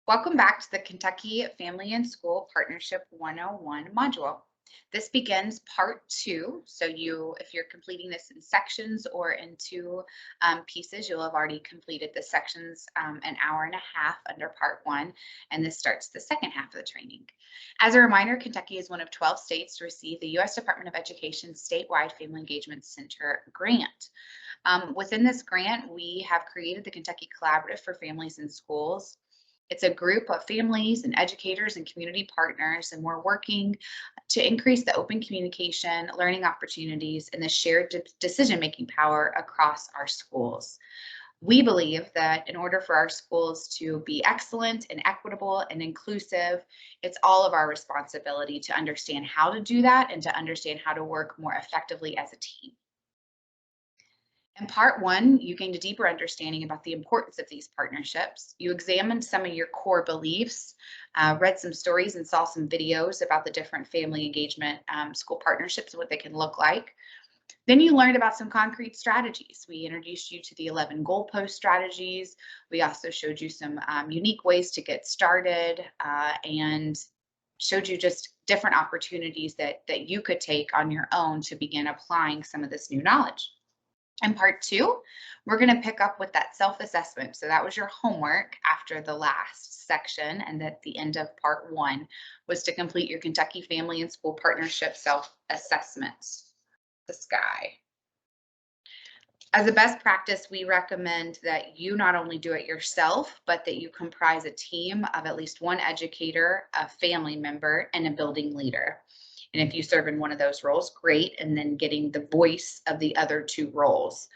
Welcome back to the Kentucky Family and School Partnership 101 module. This begins part two. If you're completing this in sections or in two pieces, you'll have already completed the sections an hour and a half under part one, and this starts the second half of the training. As a reminder, Kentucky is one of 12 states to receive the U.S. Department of Education statewide Family Engagement Center grant. Within this grant, we have created the Kentucky Collaborative for Families in Schools. It's a group of families and educators and community partners, and we're working to increase the open communication, learning opportunities, and the shared decision-making power across our schools. We believe that in order for our schools to be excellent and equitable and inclusive, it's all of our responsibility to understand how to do that and to understand how to work more effectively as a team. In part one, you gained a deeper understanding about the importance of these partnerships. You examined some of your core beliefs, read some stories and saw some videos about the different family engagement school partnerships and what they can look like. Then you learned about some concrete strategies. We introduced you to the 11 goalpost strategies. We also showed you some unique ways to get started and showed you just different opportunities that you could take on your own to begin applying some of this new knowledge. In part two, we're going to pick up with that self-assessment. So that was your homework after the last section, and at the end of part one was to complete your Kentucky Family and School Partnership self-assessments. The sky. As a best practice, we recommend that you not only do it yourself, but that you comprise a team of at least one educator, a family member, and a building leader. And if you serve in one of those roles, great. And then getting the voice of the other two roles.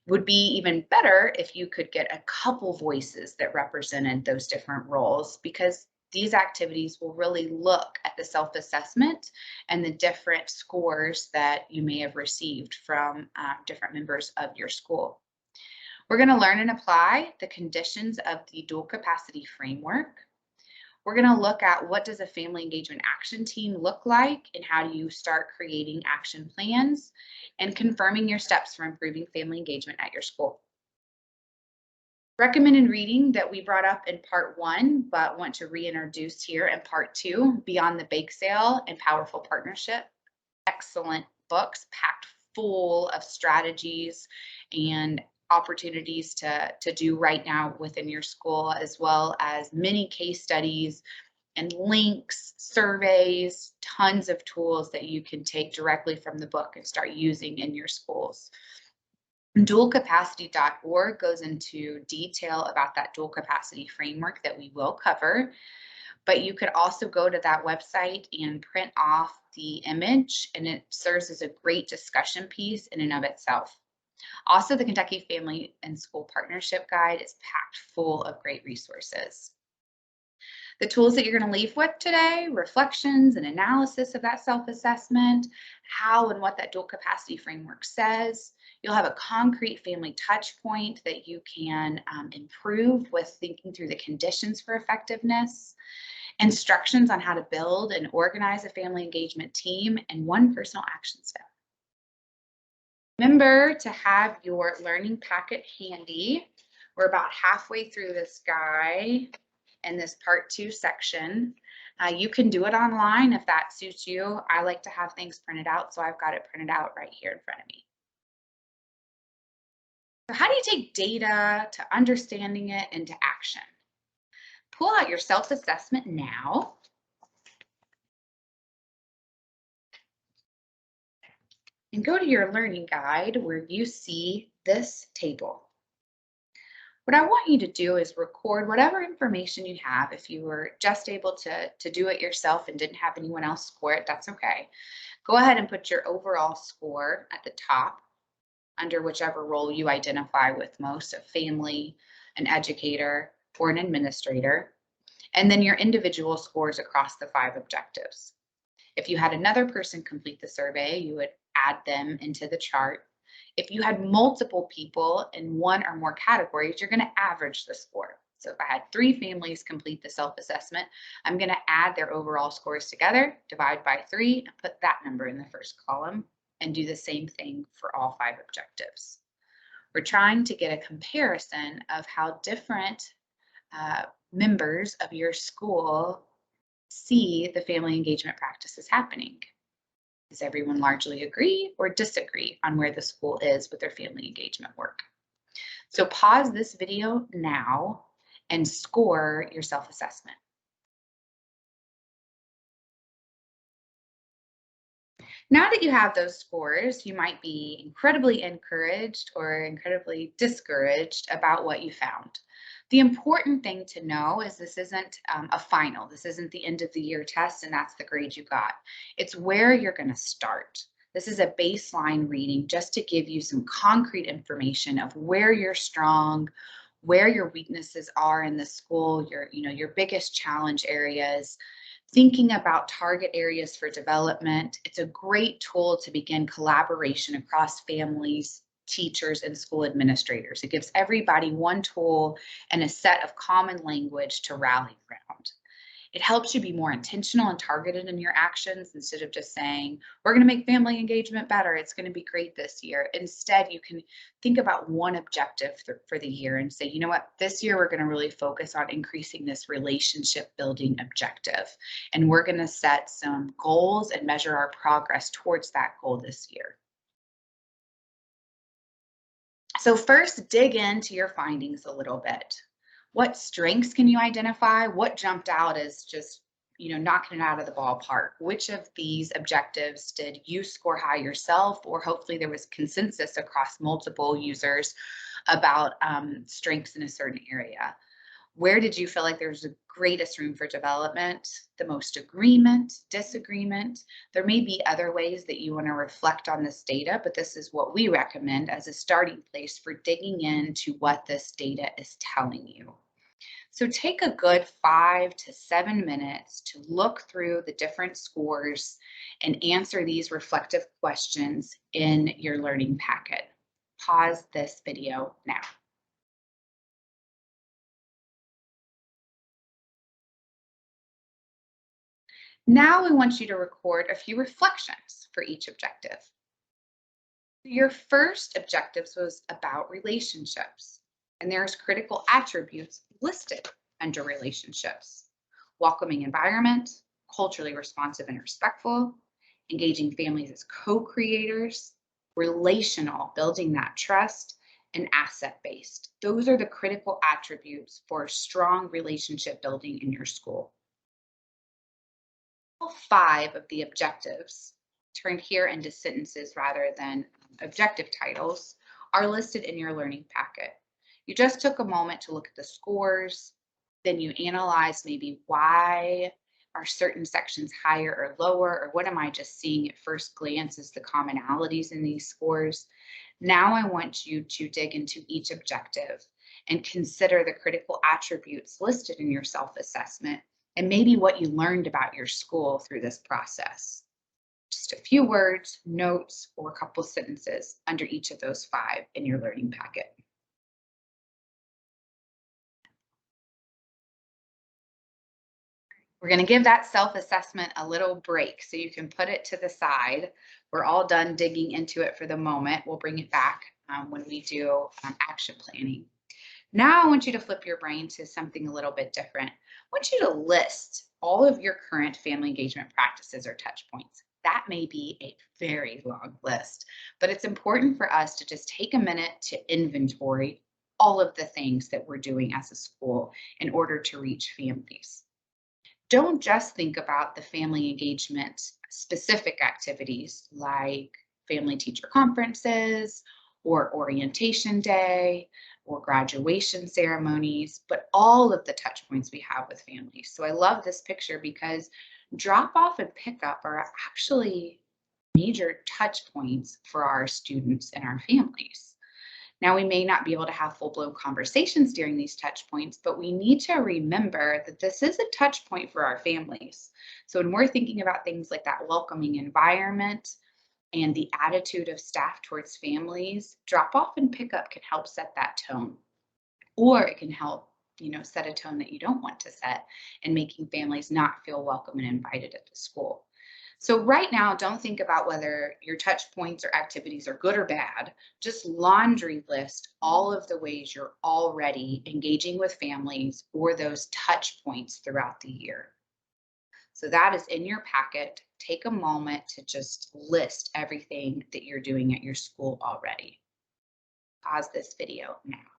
Would be even better if you could get a couple voices that represented those different roles, because these activities will really look at the self-assessment and the different scores that you may have received from different members of your school. We're going to learn and apply the conditions of the dual capacity framework. We're going to look at what does a family engagement action team look like and how do you start creating action plans and confirming your steps for improving family engagement at your school. Recommended reading that we brought up in part one, but want to reintroduce here in part two, Beyond the Bake Sale and Powerful Partnership. Excellent books packed full of strategies and opportunities to do right now within your school, as well as many case studies and links, surveys, tons of tools that you can take directly from the book and start using in your schools. Dualcapacity.org goes into detail about that dual capacity framework that we will cover, but you could also go to that website and print off the image, and it serves as a great discussion piece in and of itself. Also, the Kentucky Family and School Partnership Guide is packed full of great resources. The tools that you're going to leave with today, reflections and analysis of that self-assessment, how and what that dual capacity framework says. You'll have a concrete family touch point that you can improve with thinking through the conditions for effectiveness, instructions on how to build and organize a family engagement team, and one personal action step. Remember to have your learning packet handy. We're about halfway through this guide in this part two section. You can do it online if that suits you. I like to have things printed out, so I've got it printed out right here in front of me. So how do you take data to understanding it into action? Pull out your self-assessment now. And go to your learning guide where you see this table. What I want you to do is record whatever information you have. If you were just able to do it yourself and didn't have anyone else score it, that's okay. Go ahead and put your overall score at the top under whichever role you identify with most, a family, an educator, or an administrator, and then your individual scores across the 5 objectives. If you had another person complete the survey, you would add them into the chart. If you had multiple people in one or more categories, you're going to average the score. So if I had 3 families complete the self-assessment, I'm going to add their overall scores together, divide by 3, and put that number in the first column, and do the same thing for all 5 objectives. We're trying to get a comparison of how different members of your school see the family engagement practices happening? Does everyone largely agree or disagree on where the school is with their family engagement work? So pause this video now and score your self-assessment. Now that you have those scores, you might be incredibly encouraged or incredibly discouraged about what you found. The important thing to know is this isn't a final. This isn't the end of the year test and that's the grade you got. It's where you're going to start. This is a baseline reading just to give you some concrete information of where you're strong, where your weaknesses are in the school, your biggest challenge areas, thinking about target areas for development. It's a great tool to begin collaboration across families, teachers, and school administrators. It gives everybody one tool and a set of common language to rally around. It helps you be more intentional and targeted in your actions instead of just saying, we're going to make family engagement better. It's going to be great this year. Instead, you can think about one objective for the year and say, you know what, this year we're going to really focus on increasing this relationship building objective. And we're going to set some goals and measure our progress towards that goal this year. So first, dig into your findings a little bit. What strengths can you identify? What jumped out as just, knocking it out of the ballpark? Which of these objectives did you score high yourself, or hopefully there was consensus across multiple users about strengths in a certain area? Where did you feel like there's the greatest room for development, the most agreement, disagreement? There may be other ways that you want to reflect on this data, but this is what we recommend as a starting place for digging into what this data is telling you. So take a good 5 to 7 minutes to look through the different scores and answer these reflective questions in your learning packet. Pause this video now. Now we want you to record a few reflections for each objective. Your first objectives was about relationships, and there's critical attributes listed under relationships: welcoming environment, culturally responsive and respectful, engaging families as co-creators, relational, building that trust, and asset-based. Those are the critical attributes for strong relationship building in your school. All 5 of the objectives, turned here into sentences rather than objective titles, are listed in your learning packet. You just took a moment to look at the scores, then you analyze maybe why are certain sections higher or lower, or what am I just seeing at first glance as the commonalities in these scores. Now I want you to dig into each objective and consider the critical attributes listed in your self-assessment and maybe what you learned about your school through this process. Just a few words, notes, or a couple sentences under each of those 5 in your learning packet. We're going to give that self-assessment a little break so you can put it to the side. We're all done digging into it for the moment. We'll bring it back when we do action planning. Now I want you to flip your brain to something a little bit different. I want you to list all of your current family engagement practices or touch points. That may be a very long list, but it's important for us to just take a minute to inventory all of the things that we're doing as a school in order to reach families. Don't just think about the family engagement specific activities like family teacher conferences or orientation day or graduation ceremonies, but all of the touch points we have with families. So I love this picture because drop off and pick up are actually major touch points for our students and our families. Now, we may not be able to have full-blown conversations during these touch points, but we need to remember that this is a touch point for our families. So when we're thinking about things like that welcoming environment and the attitude of staff towards families, drop off and pick up can help set that tone. Or it can help, set a tone that you don't want to set and making families not feel welcome and invited at the school. So right now, don't think about whether your touch points or activities are good or bad. Just laundry list all of the ways you're already engaging with families or those touch points throughout the year. So that is in your packet. Take a moment to just list everything that you're doing at your school already. Pause this video now.